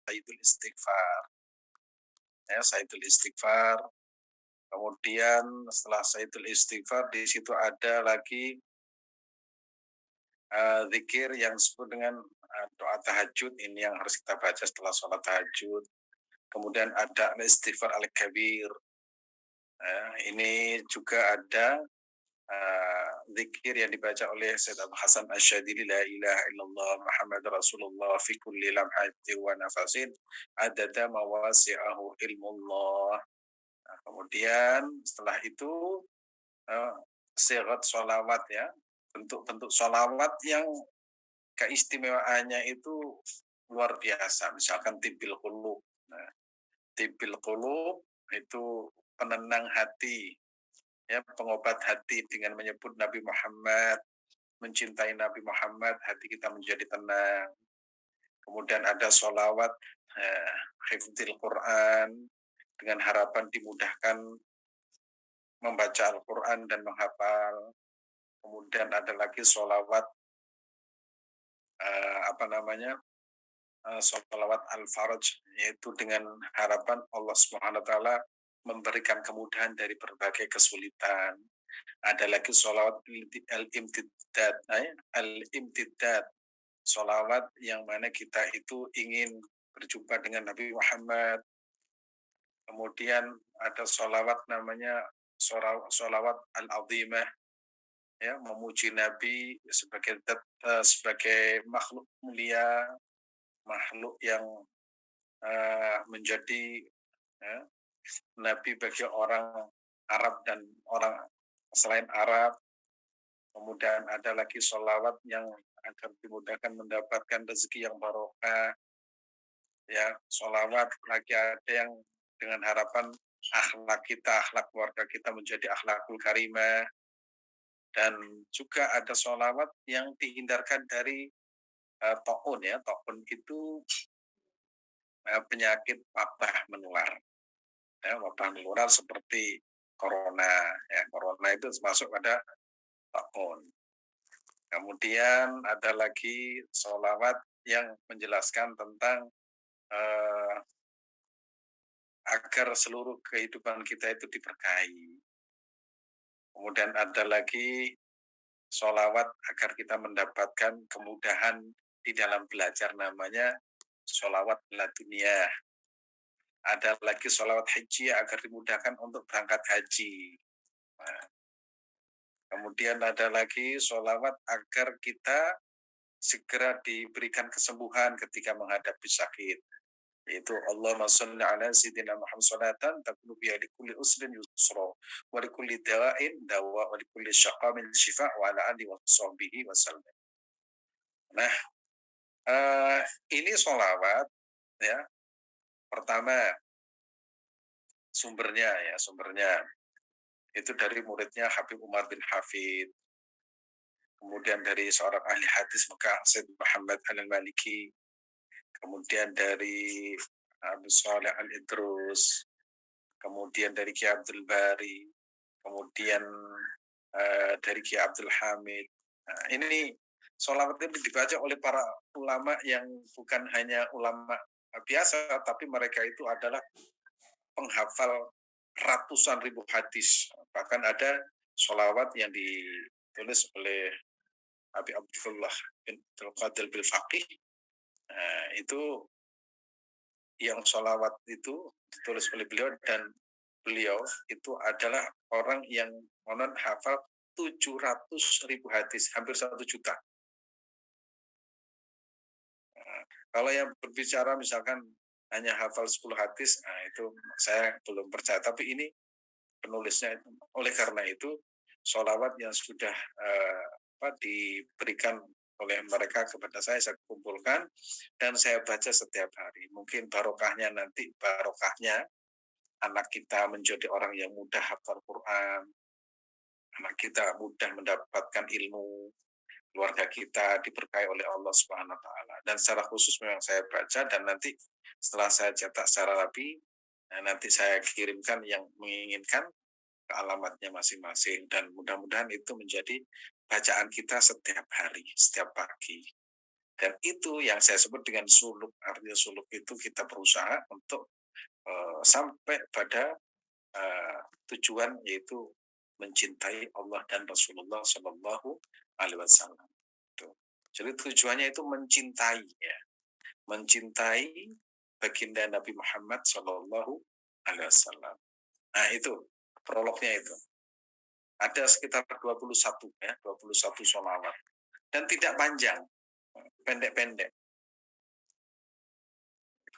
Sayyidul Istighfar. Ya, Sayyidul Istighfar. Kemudian setelah Sayyidul Istighfar di situ ada lagi zikir yang disebut dengan doa tahajud, ini yang harus kita baca setelah sholat tahajud. Kemudian ada istighfar al-kabir. Ini juga ada zikir yang dibaca oleh Sayyid Abu Hasan Asyadili, la ilaha illallah Muhammad Rasulullah fi kulli lamhati wa nafasin adada mawasi'ahu ilmullah. Nah, kemudian setelah itu sirat sholawat, ya, bentuk-bentuk sholawat yang keistimewaannya itu luar biasa. Misalkan tibil qulub. Nah, tibil qulub itu penenang hati, ya, pengobat hati. Dengan menyebut Nabi Muhammad, mencintai Nabi Muhammad, hati kita menjadi tenang. Kemudian ada sholawat hifdzil Quran, dengan harapan dimudahkan membaca Al-Quran dan menghafal. Kemudian ada lagi sholawat sholawat al-faraj, yaitu dengan harapan Allah Subhanahu wa taala memberikan kemudahan dari berbagai kesulitan. Ada lagi sholawat al-imtidad, al-imtidad, sholawat yang mana kita itu ingin berjumpa dengan Nabi Muhammad. Kemudian ada sholawat namanya sholawat al-azimah, ya, memuji Nabi sebagai makhluk mulia, makhluk yang menjadi Nabi bagi orang Arab dan orang selain Arab. Kemudian ada lagi sholawat yang agar dimudahkan mendapatkan rezeki yang barokah, ya, sholawat lagi ada yang dengan harapan akhlak kita, akhlak keluarga kita menjadi akhlakul karimah. Dan juga ada sholawat yang dihindarkan dari taun, ya. Taun itu penyakit wabah menular, ya, wabah menular seperti corona, ya. Corona itu masuk pada taun. Kemudian ada lagi sholawat yang menjelaskan tentang agar seluruh kehidupan kita itu diberkahi. Kemudian ada lagi sholawat agar kita mendapatkan kemudahan di dalam belajar, namanya sholawat laduniyah. Ada lagi sholawat haji agar dimudahkan untuk berangkat haji. Nah, kemudian ada lagi sholawat agar kita segera diberikan kesembuhan ketika menghadapi sakit, yaitu Allahumma sholli ala sayyidina Muhammad sholatan takunu biha likulli usrin yusra wa likulli dawa'in dawa wa likulli syaqamin syifa wa ala alihi wa sahbihi wasallam. Nah, ini sholawat, ya. Pertama, sumbernya itu dari muridnya Habib Umar bin Hafid. Kemudian dari seorang ahli hadis Mekah, Sayyid Muhammad al-Maliki. Kemudian dari Abu Saleh al-Idrus. Kemudian dari Ki Abdul Bari. Kemudian dari Ki Abdul Hamid. Nah, ini sholawat ini dibaca oleh para ulama yang bukan hanya ulama biasa, tapi mereka itu adalah penghafal ratusan ribu hadis. Bahkan ada sholawat yang ditulis oleh Abi Abdullah bin Qadir bil Faqih. Nah, itu yang sholawat itu ditulis oleh beliau, dan beliau itu adalah orang yang hafal 700.000 hadis, hampir 1 juta. Nah, kalau yang berbicara misalkan hanya hafal 10 hadis, nah itu saya belum percaya. Tapi ini penulisnya. Oleh karena itu, sholawat yang sudah diberikan oleh mereka kepada saya kumpulkan dan saya baca setiap hari. Mungkin barokahnya anak kita menjadi orang yang mudah hafal Quran, anak kita mudah mendapatkan ilmu, keluarga kita diberkahi oleh Allah Subhanahu wa taala. Dan secara khusus memang saya baca, dan nanti setelah saya cetak secara rapi, nanti saya kirimkan yang menginginkan ke alamatnya masing-masing, dan mudah-mudahan itu menjadi bacaan kita setiap hari, setiap pagi. Dan itu yang saya sebut dengan suluk. Artinya suluk itu kita berusaha untuk sampai pada tujuan, yaitu mencintai Allah dan Rasulullah Shallallahu Alaihi Wasallam. Jadi tujuannya itu mencintai, ya, mencintai baginda Nabi Muhammad Shallallahu Alaihi Wasallam. Nah itu prolognya itu. Ada sekitar 21 ya, 21 sholawat. Dan tidak panjang, pendek-pendek.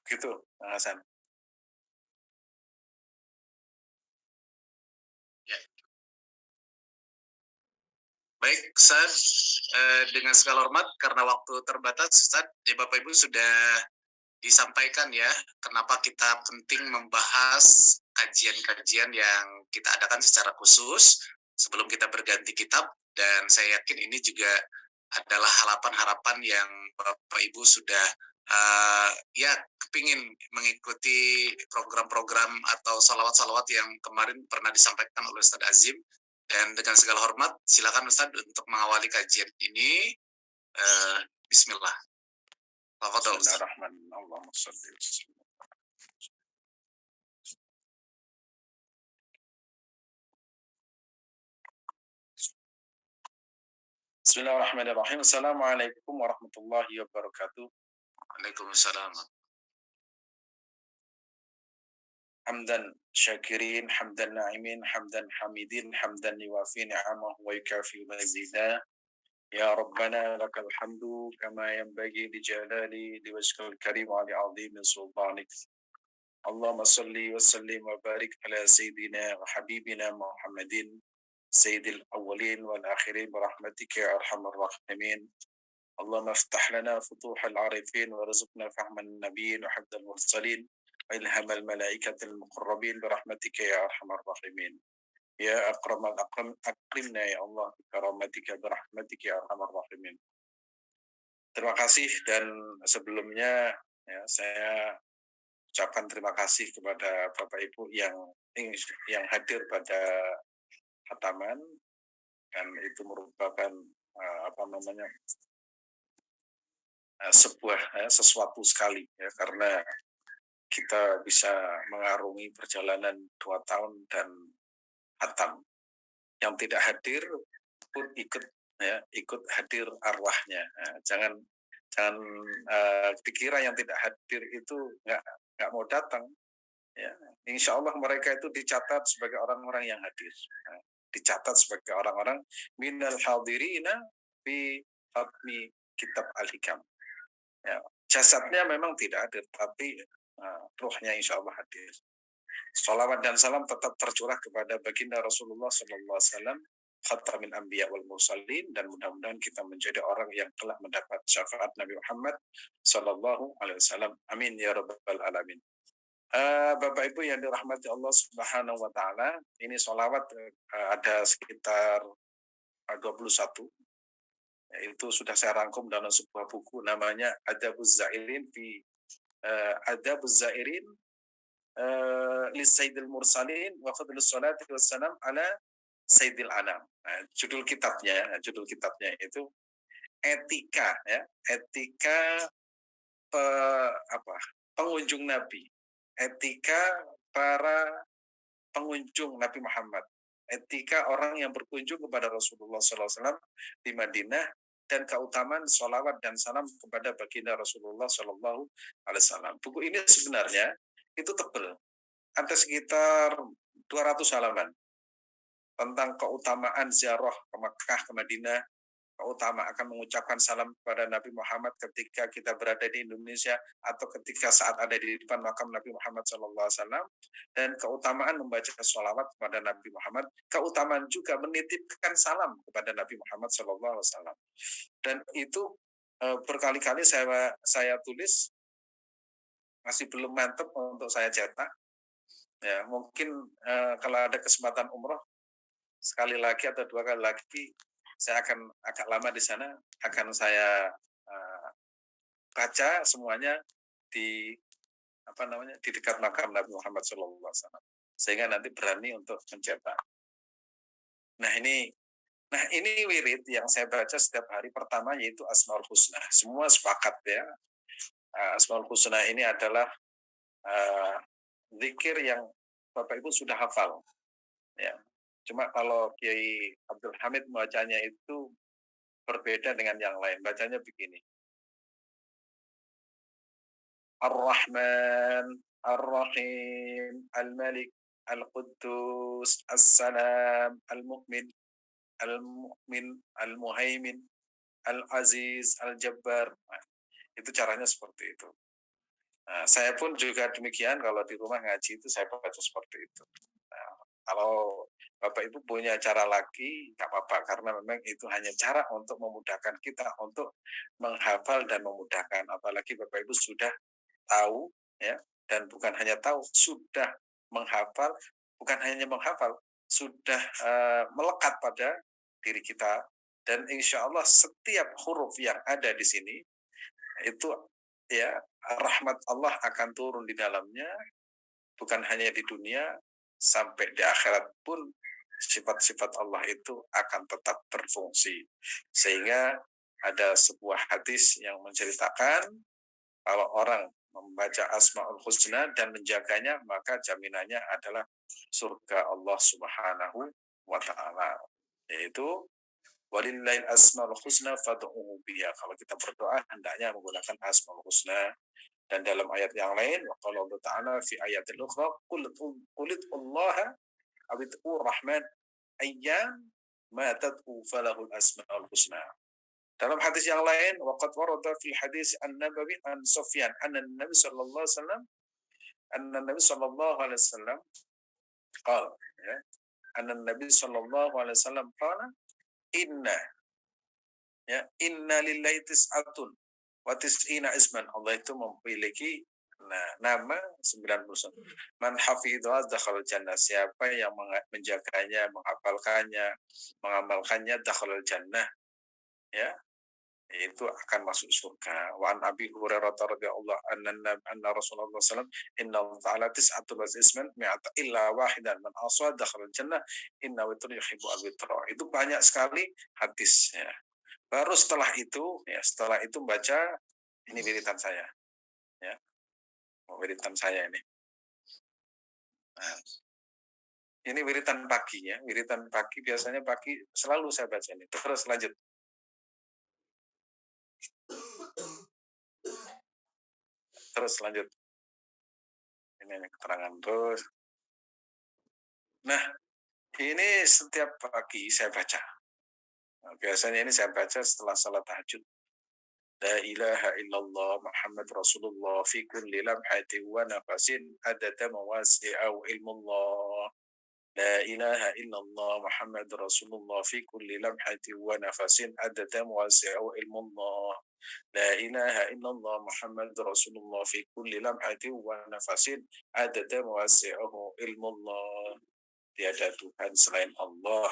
Gitu, Mas Hasan. Ya. Baik, Ustaz, dengan segala hormat karena waktu terbatas, Ustaz, ya Bapak Ibu sudah disampaikan ya, kenapa kita penting membahas kajian-kajian yang kita adakan secara khusus sebelum kita berganti kitab, dan saya yakin ini juga adalah harapan-harapan yang Bapak Ibu sudah ya kepingin mengikuti program-program atau salawat-salawat yang kemarin pernah disampaikan oleh Ustadz Azim. Dan dengan segala hormat, silakan Ustadz untuk mengawali kajian ini. Bismillah. Bismillahirrahmanirrahim. Allahumma shalli wa sallim. Bismillahirrahmanirrahim. Assalamualaikum warahmatullahi wabarakatuh. Waalaikumsalam. Hamdan syakirin, hamdan na'imin, hamdan hamidin, hamdan yuwafi ni'amahu wa yukafi mazidah. Ya Rabbana lakal hamdu kama yanbaghi li jalali liwajhikal karim wa li 'azimi sultanik. Allahumma salli wa sallim wa barik ala sayyidina wa habibina Muhammadin sayyidil awwalin wal akhirin برحمتك يا أرحم الراحمين. اللهم افتح لنا فتوح العارفين وارزقنا فهم النبيين وحفظ المرسلين وإلهام الملائكة المقربين برحمتك يا أرحم الراحمين. يا أكرم الأكرم أكرمنا يا Allah برحمتك برحمتك يا أرحم الراحمين. Terima kasih, dan sebelumnya ya, saya ucapkan terima kasih kepada Bapak Ibu yang hadir pada khataman, dan itu merupakan sesuatu sekali ya, karena kita bisa mengarungi perjalanan 2 tahun dan khatam. Yang tidak hadir pun ikut hadir arwahnya. Jangan dikira yang tidak hadir itu nggak mau datang. Ya, insya Allah mereka itu dicatat sebagai orang-orang yang hadir. Dicatat sebagai orang-orang minal hadirina fi khatmi kitab al-hikam. Ya, jasadnya memang tidak hadir, tapi ruhnya insya Allah hadir. Salawat dan salam tetap tercurah kepada baginda Rasulullah SAW, khatamin anbiya wal mursalin, dan mudah-mudahan kita menjadi orang yang telah mendapat syafaat Nabi Muhammad SAW. Amin ya rabbal alamin. Bapak Ibu yang dirahmati Allah Subhanahu wa taala, ini sholawat ada sekitar 21. Itu sudah saya rangkum dalam sebuah buku namanya Adabuz Zairin fi Adabuz Zairin li Sayyidil Mursalin wa Fadlus Salati Wassalam ala Sayyidil Anam. Judul kitabnya itu etika ya, etika pengunjung Nabi. Etika para pengunjung Nabi Muhammad, etika orang yang berkunjung kepada Rasulullah SAW di Madinah, dan keutamaan sholawat dan salam kepada baginda Rasulullah SAW. Buku ini sebenarnya itu tebal, ada sekitar 200 halaman tentang keutamaan ziarah ke Makkah, ke Madinah, keutamaan akan mengucapkan salam kepada Nabi Muhammad ketika kita berada di Indonesia atau ketika saat ada di depan makam Nabi Muhammad SAW, dan keutamaan membaca sholawat kepada Nabi Muhammad, keutamaan juga menitipkan salam kepada Nabi Muhammad SAW. Dan itu berkali-kali saya tulis, masih belum mantap untuk saya cetak. Ya, mungkin kalau ada kesempatan umroh sekali lagi atau 2 kali lagi, saya akan agak lama di sana, akan saya baca semuanya di di dekat makam Nabi Muhammad SAW, sehingga nanti berani untuk mencetak. Nah, ini Nah, ini wirid yang saya baca setiap hari pertama yaitu Asmaul Husna. Semua sepakat ya. Asmaul Husna ini adalah zikir yang Bapak Ibu sudah hafal ya. Cuma kalau Kiai Abdul Hamid membacanya itu berbeda dengan yang lain. Bacanya begini. Ar-Rahman, Ar-Rahim, Al-Malik, Al-Quddus, As-Salam, Al-Mu'min, Al-Mu'min, Al-Muhaimin, Al-Aziz, Al-Jabbar. Nah, itu caranya seperti itu. Nah, saya pun juga demikian kalau di rumah ngaji itu saya baca seperti itu. Nah, kalau Bapak Ibu punya cara lagi, nggak apa-apa, karena memang itu hanya cara untuk memudahkan kita untuk menghafal dan memudahkan. Apalagi Bapak Ibu sudah tahu, ya, dan bukan hanya tahu, sudah menghafal, bukan hanya menghafal, sudah melekat pada diri kita, dan insya Allah setiap huruf yang ada di sini itu ya rahmat Allah akan turun di dalamnya, bukan hanya di dunia, sampai di akhirat pun sifat-sifat Allah itu akan tetap berfungsi. Sehingga ada sebuah hadis yang menceritakan kalau orang membaca Asmaul Husna dan menjaganya, maka jaminannya adalah surga Allah Subhanahu wa taala. Yaitu walillahil asmaul husna fad'uhu biha. Kalau kita berdoa hendaknya menggunakan Asmaul Husna. Dan dalam ayat yang lain, waqala Allah Ta'ala fi ayatil ukhra, qulit Allah awid'u rahman ayyam ma tad'u falahul asma'ul husna. Dalam hadis yang lain, waqad warada fi hadis an-nabawi an Sufyan anna Nabi sallallahu alaihi wasallam anna Nabi sallallahu alaihi wasallam qala ya anna Nabi sallallahu alaihi wasallam qala inna inna lillahi tis'atun wa tis'ina isman. Allah itu memiliki nama 91. Man hafidhah dakhala jannah. Siapa yang menjaganya, menghafalkannya, mengamalkannya dakhala jannah, ya, itu akan masuk surga. Wa an Abi Hurairah radhiyallahu anna Rasulullah sallallahu alaihi wasallam inna Allah ta'ala tis'atun wa isman mi'ata illa wahidan man aswa dakhala jannah inna witr yuhibbu al-witra. Itu banyak sekali hadisnya. Baru setelah itu baca ini wiritan saya, ya, wiritan saya ini. Nah, ini wiritan pagi ya, wiritan pagi biasanya pagi selalu saya baca ini. Terus lanjut. Terus lanjut. Ini keterangan terus. Nah, ini setiap pagi saya baca. Nah, biasanya ini saya baca setelah salat tahajud. La ilaha illallah Muhammad Rasulullah fi kulli lamhatin wa nafasin adada mawasi'a ilmullah. La ilaha illallah Muhammad Rasulullah fi kulli lamhatin wa nafasin adada mawasi'a ilmullah. La ilaha illallah Muhammad Rasulullah fi kulli lamhatin wa nafasin adada mawasi'ahu ilmullah. Tiada Tuhan selain Allah.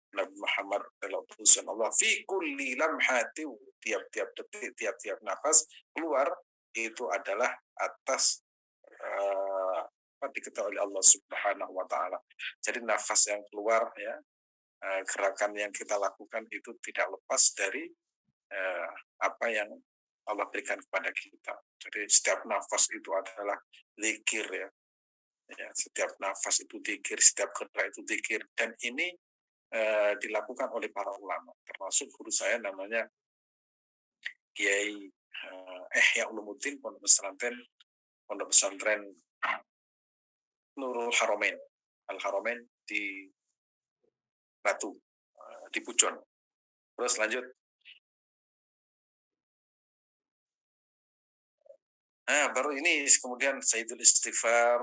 Nabi Muhammad adalah utusan Allah. Fi kulli lamhati, tiap-tiap detik, tiap-tiap nafas keluar itu adalah atas diketahui oleh Allah Subhanahu wa taala. Jadi nafas yang keluar ya, gerakan yang kita lakukan itu tidak lepas dari apa yang Allah berikan kepada kita. Jadi setiap nafas itu adalah zikir ya. Ya, setiap nafas itu zikir, setiap gerak itu zikir, dan ini dilakukan oleh para ulama, termasuk guru saya namanya Kiai Ihya Ulumuddin Pondok Pesantren Nurul Haromen Al Haromen di Batu, di Pujon. Terus lanjut. Nah, baru ini kemudian Sayyidul Istighfar,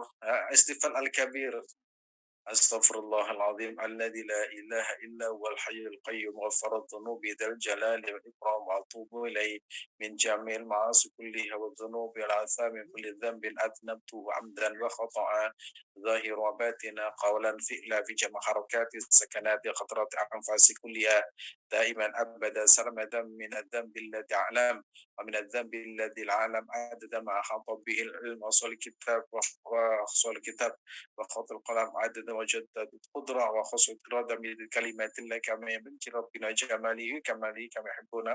Istighfar Al-Kabir. أستغفر الله العظيم الذي لا إله إلا هو الحي القيوم غفر الذنوب ذا الجلال والإكرام وأتوب إليه من جميع المعاصي كلها والذنوب والآثام من كل ذنب أذنبته عمدا وخطأ ظاهر وباطنا قولا فعلا في جميع حركات السكنات خطرات أنفاس كلها دائما أبدا سرمدا من الذنب الذي أعلم ومن الذنب الذي العالم عدد ما أحاط به العلم وصل الكتاب وصل الكتاب وخط القلم عدد وجدد القدرة وخص إرادة من كلمات الله كما يبني ربنا جماله كماله كما يحبنا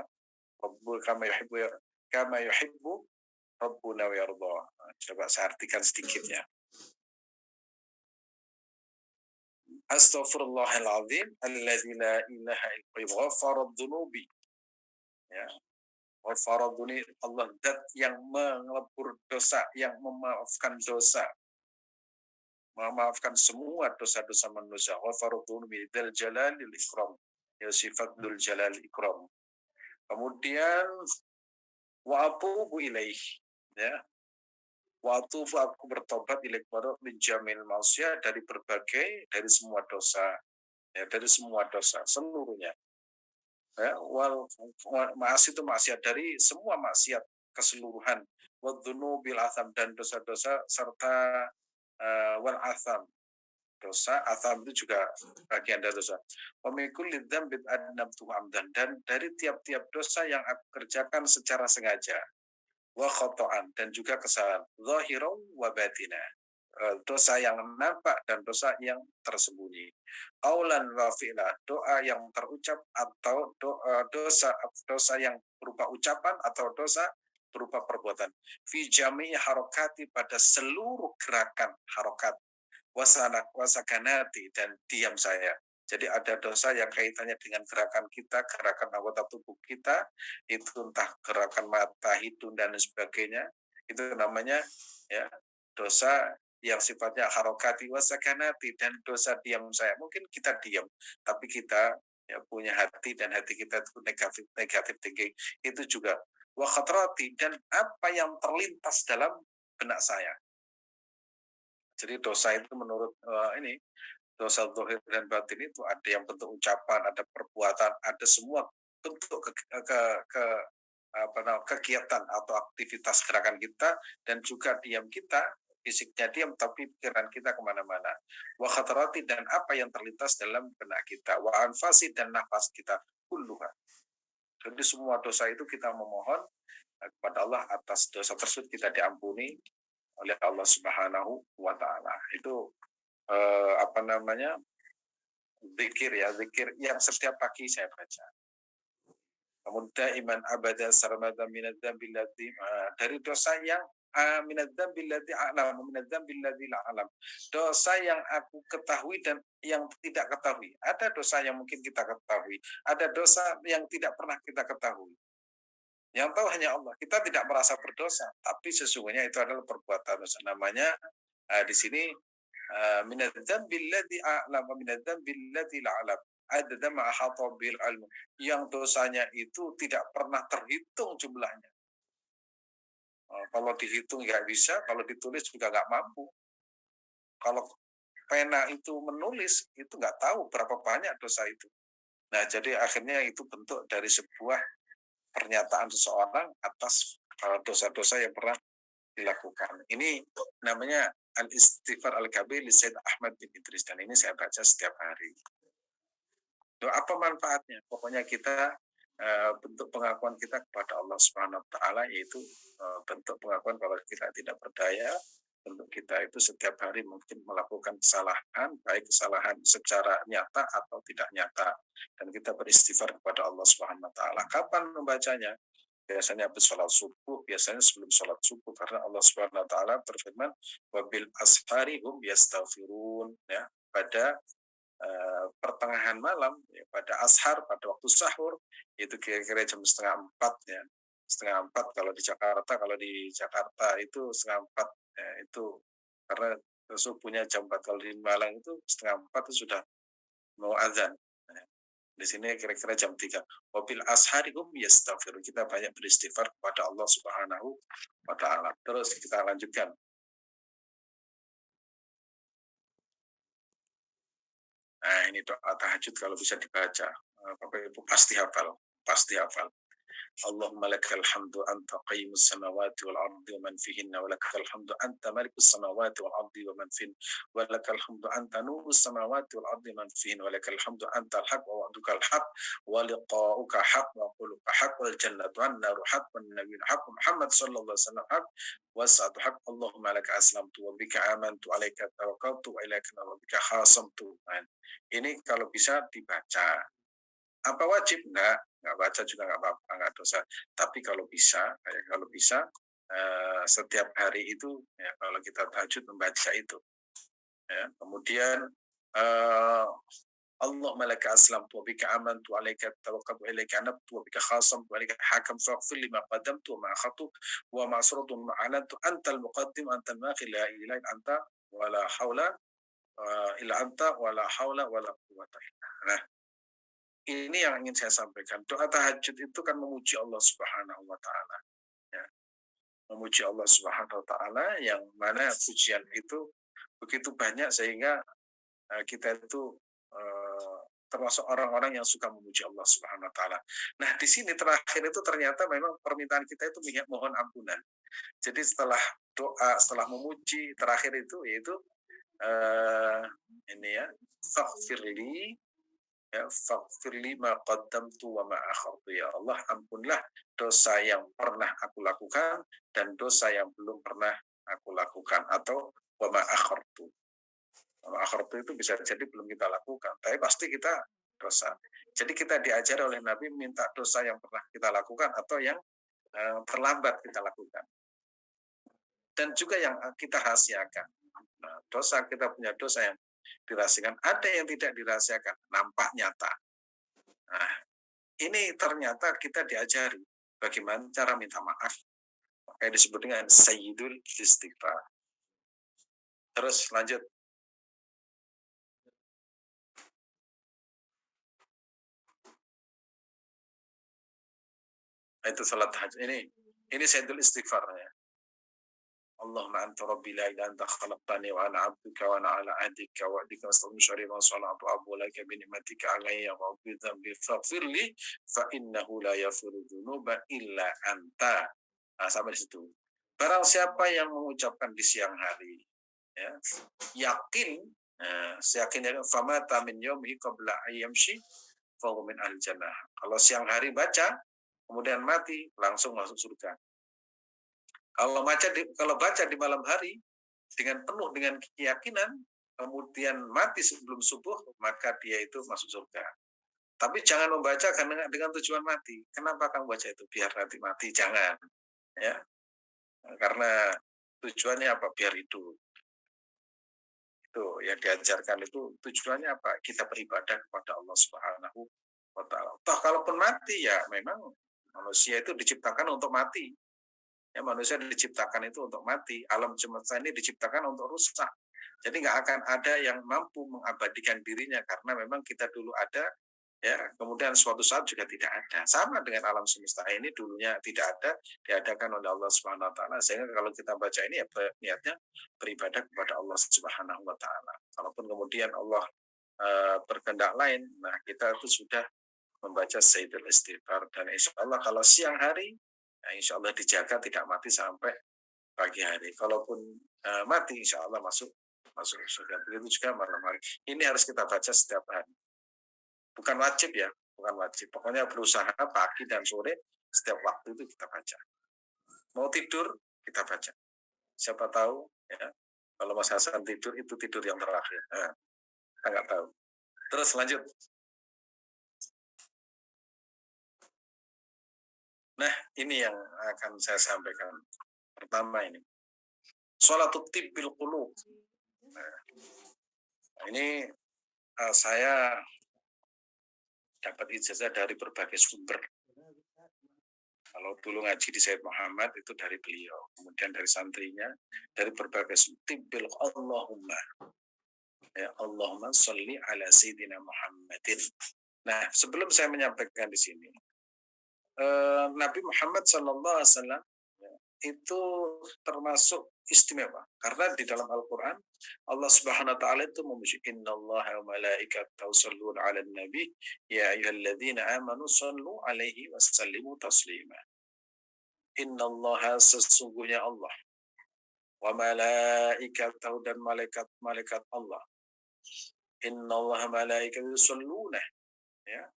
رب كما يحب Rabbuna wa yarda. Coba saya artikan sedikit ya. Astaghfirullahaladzim alladzi la ilaha illa huwa ghafarud dzunubi. Ya. Ghafarud dzunubi, Allah zat yang mengelebur dosa, yang memaafkan semua dosa-dosa manusia. Ghafarud dzunubi dzal jalalil ikram. Ya sifat dzul jalal ikram. Kemudian wa atubu ilaih. Ya, waktu aku bertobat kepada menjamin manusia dari semua dosa, ya, dari semua dosa seluruhnya. Ya, maksiat dari semua maksiat keseluruhan. Wadzunubil atham dan dosa-dosa serta wal atham. Dosa atham itu juga bagian dari dosa. Wa min kulli dzambin adnabtu amdan, dan dari tiap-tiap dosa yang aku kerjakan secara sengaja. Wa khata'an, dan juga kesalahan, zahiran wa batina, dosa yang nampak dan dosa yang tersembunyi, qaulan wa fi'la, doa yang terucap atau dosa yang berupa ucapan atau dosa berupa perbuatan, fi jami'i harokati, pada seluruh gerakan harokat, wasakanati, dan diam saya. Jadi ada dosa yang kaitannya dengan gerakan kita, gerakan anggota tubuh kita, itu entah gerakan mata, hidung, dan sebagainya, itu namanya ya dosa yang sifatnya harokati wasakanati, dan dosa diam saya. Mungkin kita diam, tapi kita ya punya hati, dan hati kita itu negatif thinking, itu juga wa khatrati, dan apa yang terlintas dalam benak saya. Jadi dosa itu menurut ini dosa zahir dan batin itu ada yang bentuk ucapan, ada perbuatan, ada semua bentuk kegiatan atau aktivitas gerakan kita, dan juga diam kita, fisiknya diam tapi pikiran kita kemana-mana. Wa khatarati, dan apa yang terlintas dalam benak kita. Wa anfasi, dan nafas kita. Kulluha. Jadi semua dosa itu kita memohon kepada Allah atas dosa tersebut kita diampuni oleh Allah Subhanahu wa taala. Itu zikir ya, zikir yang setiap pagi saya baca. Kemudian iman abada sarmada minadz dzambi allati, dari dosa yang minadz dzambi allati a'lam, minadz dzambi allati la a'lam. Dosa yang aku ketahui dan yang tidak ketahui. Ada dosa yang mungkin kita ketahui, ada dosa yang tidak pernah kita ketahui. Yang tahu hanya Allah. Kita tidak merasa berdosa, tapi sesungguhnya itu adalah perbuatan dosa. Namanya di sini minadz dzambi allati a'lam wa minadz dzambi allati la a'lam. Ada ma ahata bil ilmu. Yang dosanya itu tidak pernah terhitung jumlahnya. Kalau dihitung nggak bisa, kalau ditulis juga nggak mampu. Kalau pena itu menulis, itu nggak tahu berapa banyak dosa itu. Nah, jadi akhirnya itu bentuk dari sebuah pernyataan seseorang atas dosa-dosa yang pernah dilakukan. Ini namanya al-istighfar al-kabir li Said Ahmad bin Idris, dan ini saya baca setiap hari. Apa manfaatnya? Pokoknya kita bentuk pengakuan kita kepada Allah Subhanahu wa taala, yaitu bentuk pengakuan bahwa kita tidak berdaya, bentuk kita itu setiap hari mungkin melakukan kesalahan, baik kesalahan secara nyata atau tidak nyata, dan kita beristighfar kepada Allah Subhanahu wa taala. Kapan membacanya? Biasanya habis sholat subuh, biasanya sebelum sholat subuh, karena Allah Subhanahu wa taala berfirman wabil ashari hum yastaghfirun, ya, pada pertengahan malam, ya, pada ashar, pada waktu sahur, itu kira-kira jam 3:30 ya, 3:30 kalau di Jakarta. Kalau di Jakarta itu 3:30 ya, itu karena subuhnya jam 4. Kalau di Malang itu 3:30 itu sudah mau azan. Nah, di sini kira-kira jam 3. Wabil ashari hum yastaghfirun, kita banyak beristighfar kepada Allah Subhanahu wa taala. Terus kita lanjutkan. Nah, ini doa tahajud kalau bisa dibaca. Bapak Ibu pasti hafal, pasti hafal. Allahumma lakal hamdu anta qayyimus samawati wal ardi wa man fihinna wa lakal hamdu anta malikus samawati wal ardi wa man fihinna wa lakal hamdu anta nurus samawati wal ardi wa man fihinna wa lakal hamdu anta al-haq wa wa'dukal haq wa liqa'uka haq wa quluka haq wal jannatu wan naru haq wan nabiyyun haq Muhammad sallallahu alaihi wasallam haq wasa'atu haq Allahumma laka aslamtu wa bika amantu alaika tawakkaltu wa ilaika wa bika khasamtu. Ini kalau bisa dibaca. Apa wajib? Enggak baca juga enggak apa-apa, enggak dosa. Tapi kalau bisa setiap hari itu ya, kalau kita tahajud membaca itu. Ya. Kemudian Allahumma laka aslamtu wa bika amantu alaika tawakkaltu wa ilaika anabtu wa bika khasamtu wa ilaika hakamtu faghfir lima qaddamtu wa ma akhadtu wa ma asrartu wa ma a'lantu antal muqaddim antal muakhir la ilaha illa anta wa la haula illa anta wa la haula wa la quwwata illa. Nah, ini yang ingin saya sampaikan. Doa tahajud itu kan memuji Allah Subhanahu wa taala. Ya. Memuji Allah Subhanahu wa taala yang mana pujian itu begitu banyak sehingga kita itu termasuk orang-orang yang suka memuji Allah Subhanahu wa taala. Nah, di sini terakhir itu ternyata memang permintaan kita itu mohon ampunan. Jadi setelah doa, setelah memuji, terakhir itu yaitu ini ya, faghfirli ya faghfirli ma qaddamtu wa ma akhartu ya Allah, ampunlah dosa yang pernah aku lakukan dan dosa yang belum pernah aku lakukan, atau wa ma akhartu. Wa ma akhartu itu bisa jadi belum kita lakukan, tapi pasti kita dosa. Jadi kita diajar oleh Nabi minta dosa yang pernah kita lakukan atau yang terlambat kita lakukan. Dan juga yang kita rahasiakan. Nah, dosa, kita punya dosa yang dirahasiakan, ada yang tidak dirahasiakan, nampak nyata. Nah, ini ternyata kita diajari bagaimana cara minta maaf. Kayak disebut dengan sayyidul istighfar. Terus lanjut. Itu salat tahajud. Ini sayyidul istighfarnya. Allahumma anta rabbi la ilaha anta khalaqtani wa ana 'abduka wa ana 'ala 'ahdika wa wa'dika wastaghfiruka min syarri ma sana'tu abu laka bi ni'matika 'alayya wa bi dhanbi faghfir li fa innahu la yaghfiru dzunuba illa anta. Nah, sampai di situ. Barang siapa yang mengucapkan di siang hari ya, yakin seyakinnya famata min yaumihi qabla ayyamshi fa huwa min ahli jannah. Kalau siang hari baca kemudian mati langsung masuk surga. Kalau baca di malam hari dengan penuh dengan keyakinan, kemudian mati sebelum subuh, maka dia itu masuk surga. Tapi jangan membaca dengan tujuan mati. Kenapa kamu baca itu? Biar nanti mati, jangan. Ya, karena tujuannya apa? Biar hidup. Itu yang diajarkan itu tujuannya apa? Kita beribadah kepada Allah Subhanahu wa taala. Toh kalaupun mati ya memang manusia itu diciptakan untuk mati. Ya, manusia diciptakan itu untuk mati. Alam semesta ini diciptakan untuk rusak. Jadi nggak akan ada yang mampu mengabadikan dirinya karena memang kita dulu ada, ya. Kemudian suatu saat juga tidak ada. Sama dengan alam semesta ini dulunya tidak ada, diadakan oleh Allah Subhanahu Wa Taala. Sehingga kalau kita baca ini ya niatnya beribadah kepada Allah Subhanahu Wa Taala. Kalaupun kemudian Allah berkehendak lain, nah kita itu sudah membaca Sayyidul Istighfar, dan insya Allah kalau siang hari, nah, insya Allah dijaga tidak mati sampai pagi hari. Kalaupun mati, insya Allah masuk surga. Begitu juga malam hari. Ini harus kita baca setiap hari. Bukan wajib ya, bukan wajib. Pokoknya berusaha pagi dan sore setiap waktu itu kita baca. Mau tidur kita baca. Siapa tahu ya, kalau Mas Hasan tidur itu tidur yang terakhir. Kita nggak tahu. Terus lanjut. Nah, ini yang akan saya sampaikan. Pertama ini, sholatut tibbil qulub. Nah, ini saya dapat ijazah dari berbagai sumber. Kalau dulu ngaji di Sayyid Muhammad itu dari beliau, kemudian dari santrinya, dari berbagai sumber. Tibbil Allahumma. Ya, Allahumma sholli ala Sayyidina Muhammadin. Nah, sebelum saya menyampaikan di sini, Nabi Muhammad SAW itu termasuk istimewa. Karena di dalam Al-Quran Allah Subhanahu wa taala itu memuji innallaha wa malaikatahu yusholluna 'alan nabi ya ayyuhalladzina amanu shallu 'alaihi wa sallimu taslima. Innallaha sesungguhnya Allah wa malaikatahu dan malaikat-malaikat Allah. Innallaha malaikatahu yusholluna ya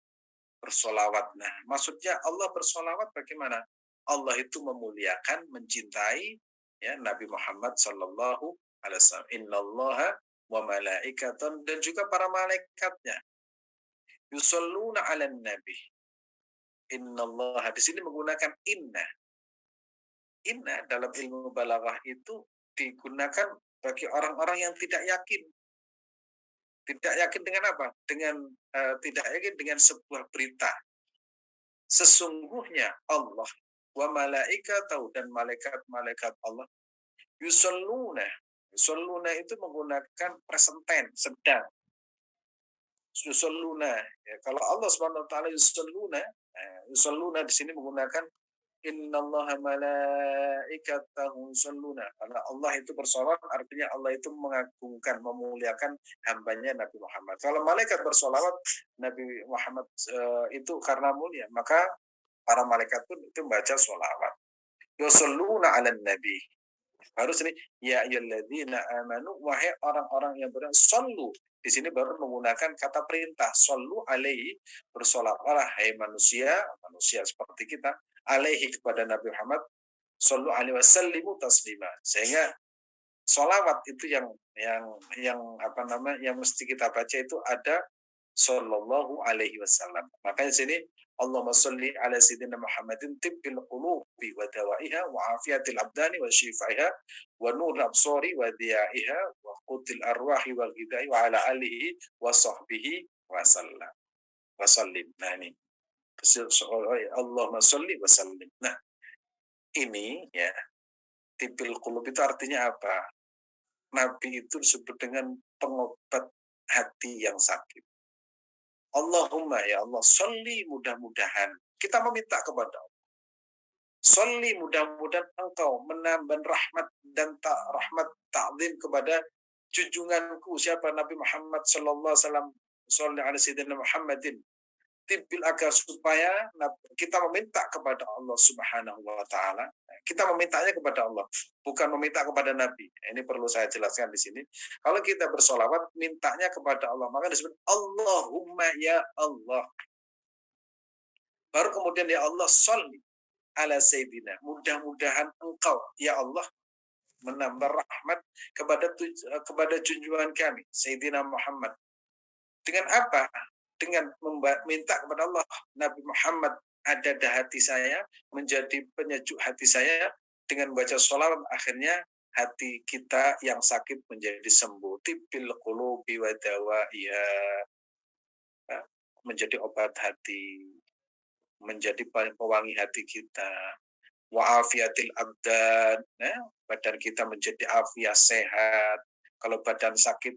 bersolawat. Nah, maksudnya Allah bersolawat bagaimana? Allah itu memuliakan, mencintai ya Nabi Muhammad sallallahu alaihi wasallam. Innallaha wa malaikatan dan juga para malaikatnya yusholluna 'alan nabi. Innallaha di sini menggunakan inna. Inna dalam ilmu balaghah itu digunakan bagi orang-orang yang tidak yakin. Tidak yakin dengan apa? Dengan tidak yakin dengan sebuah berita. Sesungguhnya Allah wa malaikatahu dan malaikat-malaikat Allah yusholluna. Yusholluna itu menggunakan present tense, sedang. Yusholluna. Ya, kalau Allah Subhanahu wa taala yusholluna, yusholluna di sini menggunakan innallaha malaikatahu yusholluna. Karena Allah itu bersolawat artinya Allah itu mengagungkan, memuliakan hambanya Nabi Muhammad. Kalau malaikat bersolawat Nabi Muhammad itu karena mulia, maka para malaikat pun itu baca sholawat. Yusholluna 'alan nabi. Harus ini ya ayyuhalladzina amanu wahai orang-orang yang beriman shollu. Di sini baru menggunakan kata perintah shollu alaihi bersolawatlah hai manusia, manusia seperti kita alaihi kepada Nabi Muhammad shollu alaihi wasallimu taslima. Sehingga sholawat itu yang apa namanya yang mesti kita baca itu ada sallallahu alaihi wasallam. Makanya sini Allahumma sholli ala sayyidina Muhammadin tibbil qulubi wa dawaiha wa afiyatil abdani wa shifaiha wa nur absari wa diyaiha wa qutil arwahi wa ghidai wa ala alihi wa sahbihi wa sallam. Wa sallim. Nah ini. Allahumma sholli wa sallim. Nah, ini ya tibbil qulub itu artinya apa? Nabi itu disebut dengan pengobat hati yang sakit. Allahumma ya Allah, sholli mudah-mudahan. Kita meminta kepada Allah. Sholli mudah-mudahan engkau menambah rahmat dan rahmat ta'zim kepada junjunganku siapa Nabi Muhammad sallallahu alaihi wasallam. Sholli ala sayyidina Muhammadin. Tibil agar supaya kita meminta kepada Allah Subhanahu wa taala. Kita memintanya kepada Allah, bukan meminta kepada Nabi. Ini perlu saya jelaskan di sini. Kalau kita bersolawat, mintanya kepada Allah, maka disebut Allahumma ya Allah. Baru kemudian ya Allah sholli ala sayyidina. Mudah-mudahan engkau ya Allah menambah rahmat kepada junjungan kami Sayyidina Muhammad. Dengan apa? Dengan minta kepada Allah, Nabi Muhammad ada di hati saya, menjadi penyejuk hati saya, dengan baca sholawat akhirnya hati kita yang sakit menjadi sembuh. Tibil qulubi wa dawaiha, menjadi obat hati, menjadi pewangi hati kita. Wa afiyatil abdan, badan kita menjadi afiat sehat. Kalau badan sakit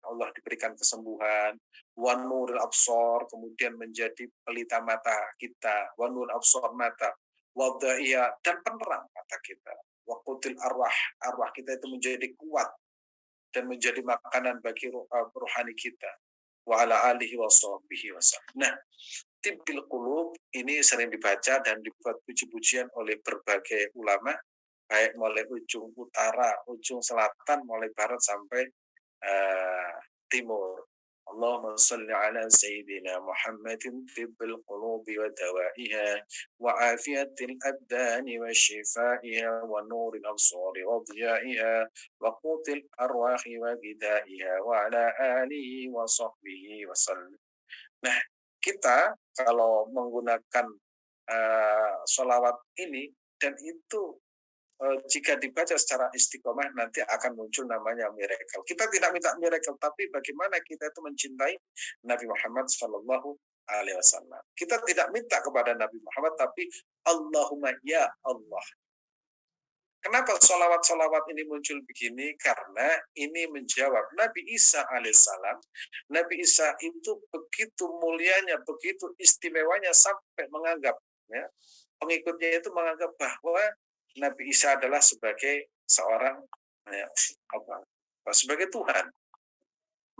Allah diberikan kesembuhan. Wa nurul absor, kemudian menjadi pelita mata kita. Wa nurul absor mata. Wa dhaiya, dan penerang mata kita. Wa qutil arwah kita itu menjadi kuat dan menjadi makanan bagi rohani kita. Wa ala alihi wa sahbihi wasallam. Nah, tibbil qulub ini sering dibaca dan dibuat puji-pujian oleh berbagai ulama, baik mulai ujung utara, ujung selatan, mulai barat sampai timur. Allahumma salli ala sayyidina Muhammadin tibbil qulubi wa dawaiha wa afiyatil abdani wa shifaiha wa nuril absari wa dhiyaiha wa qutil arwahi wa ghidaiha wa ala alihi wa sahbihi wa sallam. Nah, kita kalau menggunakan sholawat ini dan itu jika dibaca secara istiqomah nanti akan muncul namanya miracle. Kita tidak minta miracle, tapi bagaimana kita itu mencintai Nabi Muhammad Shallallahu Alaihi Wasallam. Kita tidak minta kepada Nabi Muhammad, tapi Allahumma ya Allah. Kenapa sholawat-sholawat ini muncul begini? Karena ini menjawab Nabi Isa alaihissalam. Nabi Isa itu begitu mulianya, begitu istimewanya sampai menganggap, ya, pengikutnya itu menganggap bahwa Nabi Isa adalah sebagai seorang ya, sebagai Tuhan.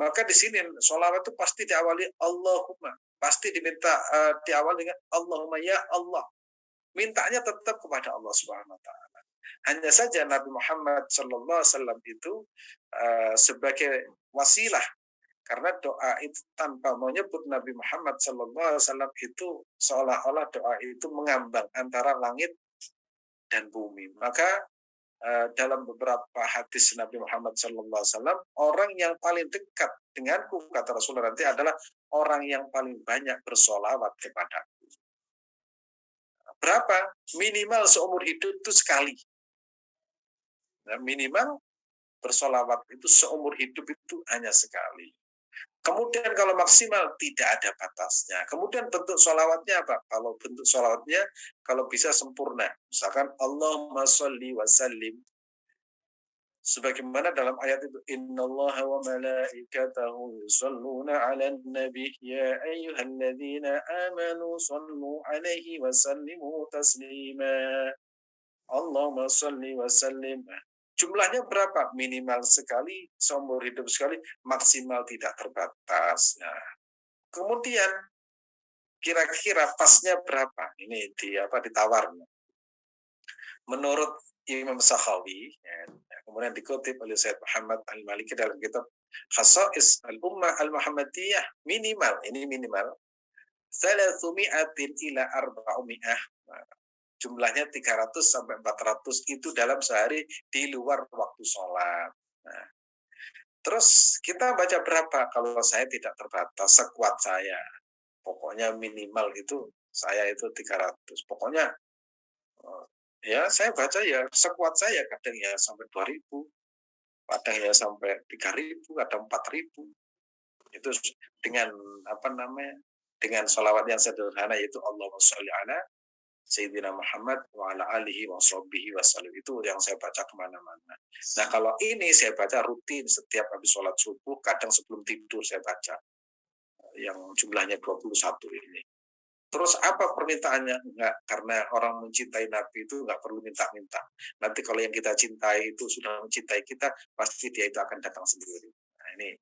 Maka di sini sholawat itu pasti diawali Allahumma, pasti diminta diawali dengan Allahumma ya Allah. Mintanya tetap kepada Allah Subhanahu wa taala. Hanya saja Nabi Muhammad sallallahu alaihi wasallam itu sebagai wasilah, karena doa itu tanpa menyebut Nabi Muhammad sallallahu alaihi wasallam itu seolah-olah doa itu mengambang antara langit dan bumi. Maka dalam beberapa hadis Nabi Muhammad SAW, orang yang paling dekat denganku, kata Rasulullah nanti, adalah orang yang paling banyak bersolawat kepadaku. Berapa? Minimal seumur hidup itu sekali. Nah, minimal bersolawat itu seumur hidup itu hanya sekali. Kemudian kalau maksimal tidak ada batasnya. Kemudian bentuk sholawatnya apa? Kalau bentuk sholawatnya kalau bisa sempurna. Misalkan Allahumma sholli wa sallim. Sebagaimana dalam ayat itu, innallaha wa malaikatahu yusholluna 'alan nabi ya ayyuhalladzina amanu shallu 'alaihi wa sallimu taslima. Allahumma shalli wa sallim. Jumlahnya berapa? Minimal sekali, seumur hidup sekali, maksimal tidak terbatas. Nah, kemudian kira-kira pasnya berapa? Ini ditawar. Menurut Imam Sakhawi, kemudian dikutip oleh Syed Muhammad Al-Maliki dalam kitab Khasa'is Al-Ummah Al-Muhammadiyah, ini minimal 300 ila 400. Jumlahnya 300 sampai 400 itu dalam sehari di luar waktu sholat. Nah, terus kita baca berapa? Kalau saya tidak terbatas, sekuat saya. Pokoknya minimal itu saya itu 300. Pokoknya ya saya baca ya sekuat saya, kadang ya sampai 2.000, kadang ya sampai 3.000, kadang 4.000. Itu dengan dengan sholawat yang sederhana, yaitu Allahumma sholli ala Sayyidina Muhammad wa ala alihi wa sahbihi wasallam. Itu yang saya baca kemana-mana. Nah, kalau ini saya baca rutin setiap habis sholat subuh, kadang sebelum tidur saya baca yang jumlahnya 21 ini. Terus apa permintaannya? Enggak, karena orang mencintai Nabi itu enggak perlu minta-minta. Nanti kalau yang kita cintai itu sudah mencintai kita, pasti dia itu akan datang sendiri. Nah,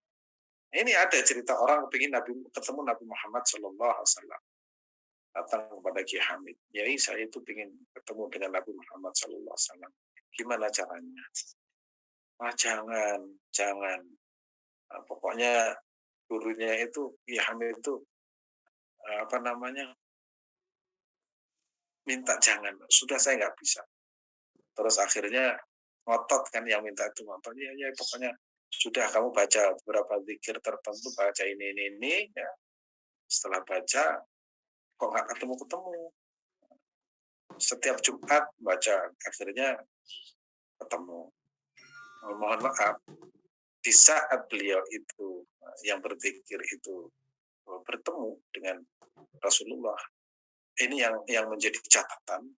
ini ada cerita orang ingin ketemu Nabi Muhammad SAW. Datang kepada Ki Hamid. Yai, saya itu ingin ketemu dengan Nabi Muhammad SAW. Gimana caranya? Jangan. Nah, pokoknya gurunya itu, Ki Hamid itu, minta jangan. Sudah saya nggak bisa. Terus akhirnya ngotot kan, yang minta itu ngotot. Ya, pokoknya sudah, kamu baca beberapa zikir tertentu, baca ini ya. Setelah baca, kok nggak ketemu. Setiap Jumat baca, akhirnya ketemu. Mohon maaf, di saat beliau itu yang berzikir itu bertemu dengan Rasulullah, ini yang menjadi catatan.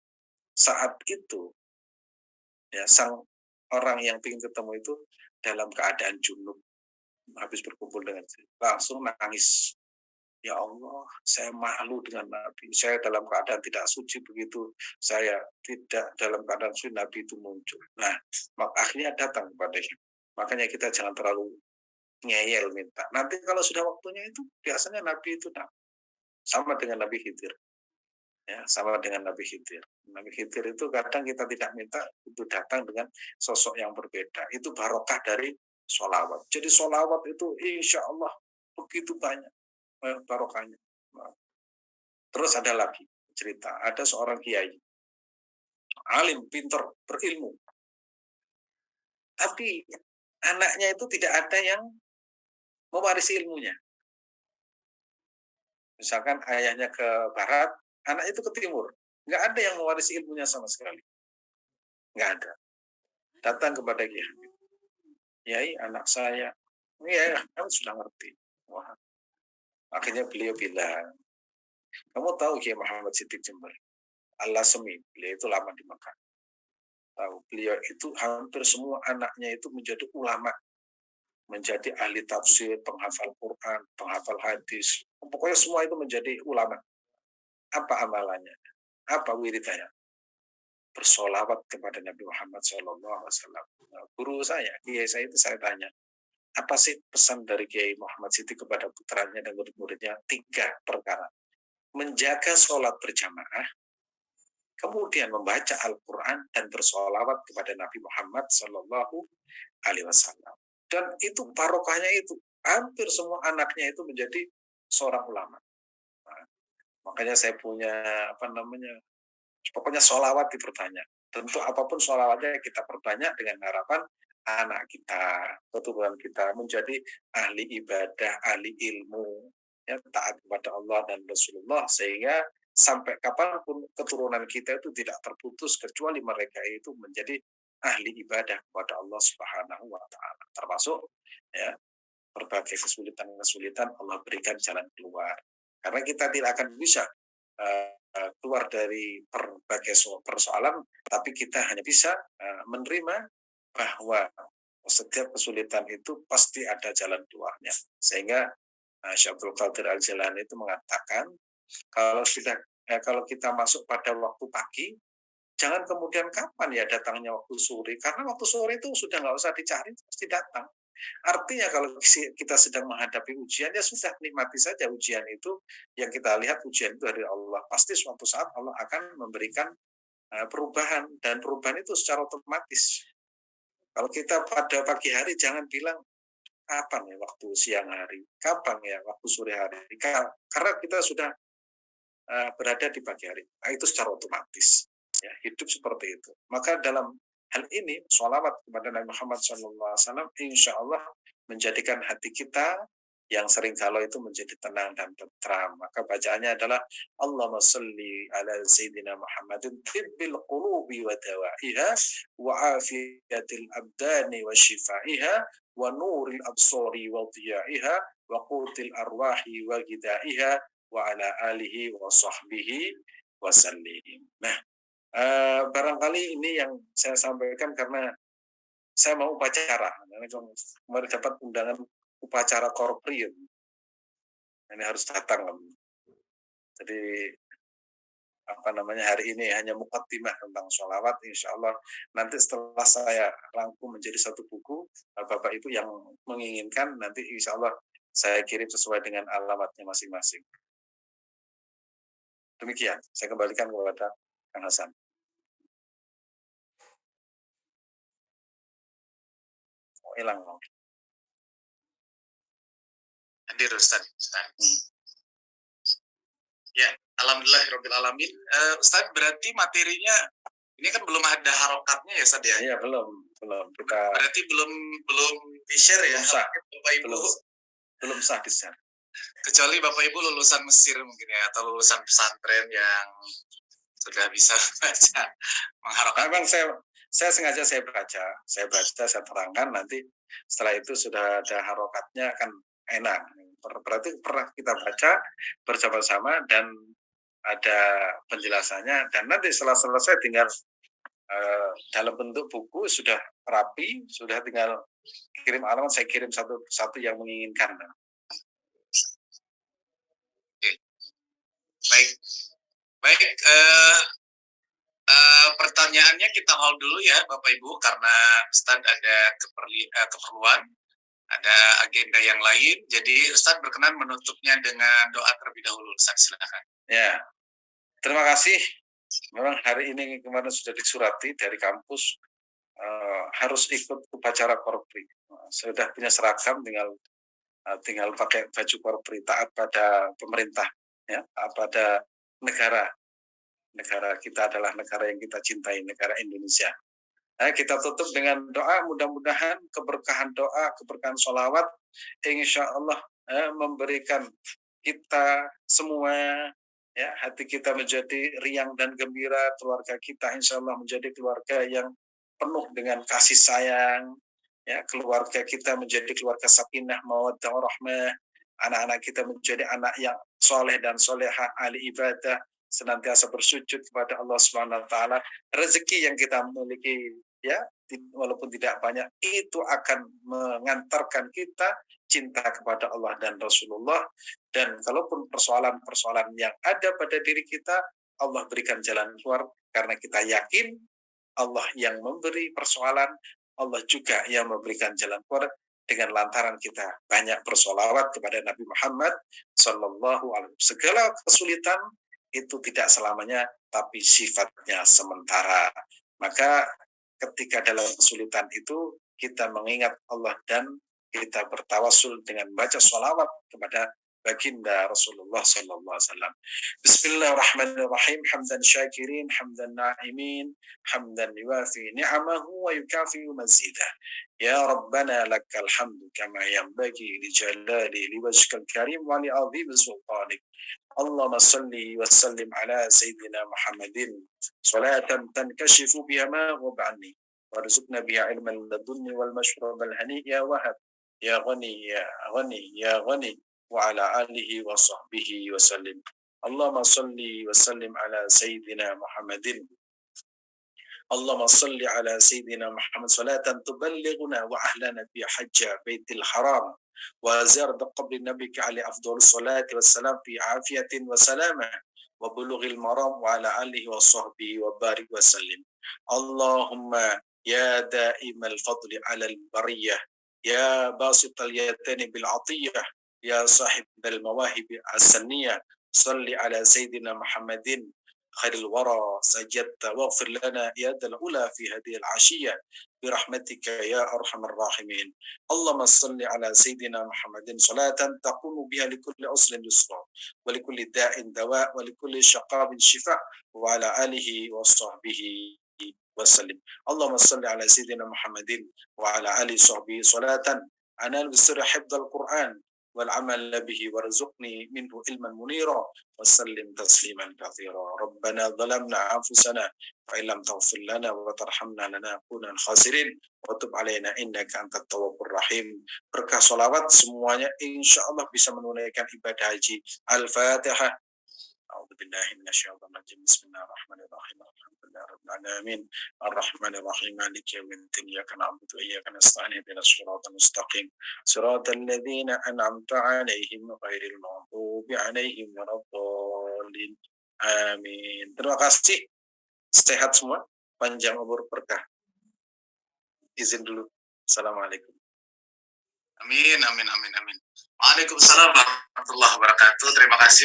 Saat itu ya, sang orang yang ingin ketemu itu dalam keadaan junub, habis berkumpul dengan langsung nangis. Ya Allah, saya malu dengan Nabi. Saya dalam keadaan tidak suci begitu. Saya tidak dalam keadaan suci, Nabi itu muncul. Nah, akhirnya datang kepadanya. Makanya kita jangan terlalu ngeyel minta. Nanti kalau sudah waktunya itu, biasanya Nabi itu sama dengan Nabi Khidir. Ya, sama dengan Nabi Khidir. Nabi Khidir itu kadang kita tidak minta, itu datang dengan sosok yang berbeda. Itu barokah dari sholawat. Jadi sholawat itu insya Allah begitu banyak barokahnya. Terus ada lagi cerita, ada seorang kiai, alim, pinter, berilmu. Tapi anaknya itu tidak ada yang mewarisi ilmunya. Misalkan ayahnya ke barat, anak itu ke timur. Nggak ada yang mewarisi ilmunya sama sekali. Nggak ada. Datang kepada Kiai. Kiai, anak saya. Ya, kamu sudah ngerti. Wah. Akhirnya beliau bilang, kamu tahu Kiai Muhammad Siddiq Jember? Al-Lasmi, beliau itu lama di Mekah. Tahu, beliau itu hampir semua anaknya itu menjadi ulama, menjadi ahli tafsir, penghafal Quran, penghafal hadis. Pokoknya semua itu menjadi ulama. Apa amalannya? Apa wiridanya? bersolawat kepada Nabi Muhammad SAW. Guru saya, kiai saya itu saya tanya, apa sih pesan dari Kiai Muhammad Siti kepada putranya dan murid-muridnya? 3 perkara. Menjaga sholat berjamaah, kemudian membaca Al-Quran dan bersolawat kepada Nabi Muhammad SAW. Dan itu barokahnya itu, hampir semua anaknya itu menjadi seorang ulama. Nah, makanya saya punya pokoknya sholawat diperbanyak. Tentu apapun sholawatnya kita perbanyak dengan harapan anak kita, keturunan kita menjadi ahli ibadah, ahli ilmu, ya, taat kepada Allah dan Rasulullah, sehingga sampai kapanpun keturunan kita itu tidak terputus kecuali mereka itu menjadi ahli ibadah kepada Allah Subhanahu wa Ta'ala. Termasuk ya berbagai kesulitan-kesulitan Allah berikan jalan keluar. Karena kita tidak akan bisa keluar dari berbagai persoalan, tapi kita hanya bisa menerima bahwa setiap kesulitan itu pasti ada jalan keluarnya. Sehingga Syekh Abdul Qadir Al-Jilani itu mengatakan, kalau kita masuk pada waktu pagi, jangan kemudian kapan ya datangnya waktu sore, karena waktu sore itu sudah nggak usah dicari, pasti datang. Artinya kalau kita sedang menghadapi ujian, ya sudah nikmati saja ujian itu. Yang kita lihat ujian itu dari Allah. Pasti suatu saat Allah akan memberikan perubahan, dan perubahan itu secara otomatis. Kalau kita pada pagi hari jangan bilang kapan ya waktu siang hari, kapan ya waktu sore hari. Karena kita sudah berada di pagi hari. Nah, itu secara otomatis. Ya, hidup seperti itu. Maka dalam hal ini, sholawat kepada Nabi Muhammad SAW, insya Allah menjadikan hati kita yang sering kalau itu menjadi tenang dan tentram. Maka bacaannya adalah Allahumma salli ala Sayyidina Muhammadin tibbil qulubi wa dawaiha wa afiyatil abdani wa shifaiha wa nuril absari wa diyaiha wa qutil arwahi wa gidaiha wa ala alihi wa sahbihi wa sallim. Nah, barangkali ini yang saya sampaikan karena saya mau upacara. Kemarin dapat undangan upacara korprium. Ini harus datang. Jadi hari ini hanya mukaddimah tentang sholawat. Insya Allah nanti setelah saya rangkum menjadi satu buku, Bapak Ibu yang menginginkan nanti insya Allah saya kirim sesuai dengan alamatnya masing-masing. Demikian, saya kembalikan kepada Kang Hasan. Hilang. Hadir Ustaz. Ya, alhamdulillah alamin. Ustaz, berarti materinya ini kan belum ada harokatnya ya, Ustaz ya? Iya, belum. Berarti belum di-share ya? Belum sah. Bapak Ibu belum sah di-share. Kecuali Bapak Ibu lulusan Mesir mungkin ya, atau lulusan pesantren yang sudah bisa baca mengharokkan. Memang saya sengaja saya baca, saya terangkan, nanti setelah itu sudah ada harokatnya kan enak. Berarti pernah kita baca bersama-sama dan ada penjelasannya, dan nanti setelah selesai tinggal dalam bentuk buku sudah rapi, sudah tinggal kirim alamat, saya kirim satu yang menginginkan. Baik. Pertanyaannya kita hold dulu ya Bapak Ibu, karena Ustaz ada keperluan, ada agenda yang lain. Jadi Ustaz berkenan menutupnya dengan doa terlebih dahulu. Ustaz, silakan. Ya, terima kasih. Memang hari ini kemarin sudah disurati dari kampus harus ikut upacara korpri. Sudah punya seragam, tinggal pakai baju korpri, taat pada pemerintah, ya, pada negara kita adalah negara yang kita cintai, negara Indonesia. Nah, kita tutup dengan doa, mudah-mudahan keberkahan doa, keberkahan sholawat, insya Allah memberikan kita semua, ya, hati kita menjadi riang dan gembira, keluarga kita insya Allah menjadi keluarga yang penuh dengan kasih sayang, ya, keluarga kita menjadi keluarga sakinah, mawaddah, warahmah, anak-anak kita menjadi anak yang soleh dan solehah, ahli ibadah, senantiasa bersujud kepada Allah Subhanahu wa taala. Rezeki yang kita miliki, ya, walaupun tidak banyak, itu akan mengantarkan kita cinta kepada Allah dan Rasulullah. Dan kalaupun persoalan-persoalan yang ada pada diri kita, Allah berikan jalan keluar karena kita yakin Allah yang memberi persoalan, Allah juga yang memberikan jalan keluar dengan lantaran kita banyak bersolawat kepada Nabi Muhammad Sallallahu Alaihi Wasallam. Segala kesulitan itu tidak selamanya, tapi sifatnya sementara. Maka ketika dalam kesulitan itu kita mengingat Allah dan kita bertawasul dengan baca sholawat kepada baginda Rasulullah Sallallahu Alaihi Wasallam. Bismillahirrahmanirrahim. Hamdan syakirin, hamdan na'imin, hamdan yuafi ni'amahu wa yukafi mazidah. Ya Rabbana lakal hamdu kama yanbaghi li jalali li wajhikal karim wa li azim sultanik. اللهم صل وسلم على سيدنا محمد صلاة تنكشف بها ما غاب عني وارزقنا بها علما لدني والمشروب الهنيء يا وهب يا غني يا غني يا غني وعلى آله وصحبه وسلم. اللهم صل وسلم على سيدنا محمد. اللهم صل على سيدنا محمد صلاة تبلغنا وأهلنا بحج بيت الحرام وزيارة قبر النبي عليه أفضل الصلاة والسلام في عافية وسلامة وبلغ المرام وعلى آله وصحبه وبارك وسلم. اللهم يا دائم الفضل على البرية يا باسط اليدين بالعطية يا صاحب المواهب السنية صل على سيدنا محمد خير الورى سجدت واغفر لنا يا ذا الأولى في هذه العشية برحمتك يا أرحم الراحمين. اللهم صل على سيدنا محمد صلاة تقوم بها لكل عسر يسرا ولكل داء دواء ولكل شقاء شفاء وعلى آله وصحبه وسلم. اللهم صل على سيدنا محمد وعلى آله وصحبه صلاة أنال بسر حفظ القرآن والعمل به وارزقني منه علما منيرا وسلم تسليما كثيرا. ربنا ظلمنا أنفسنا فإن لم تغفر لنا وترحمنا لنكونن خاسرين وتب علينا إنك أنت التواب الرحيم. Berkah salawat semuanya insya Allah bisa menunaikan ibadah haji. Al-Fatihah. أعوذ بالله من الشيطان الرجيم. بسم الله الرحمن الرحيم. الحمد لله رب العالمين الرحمن الرحيم مالك يوم الدين إياك نعبد وإياك نستعين اهدنا الصراط المستقيم صراط الذين أنعمت عليهم غير المغضوب عليهم ولا الضالين. Amin. Terima kasih. Sehat semua. Panjang umur berkah. Izin dulu. Assalamualaikum. Amin, amin, amin, amin. Waalaikumsalam warahmatullahi wabarakatuh. Terima kasih.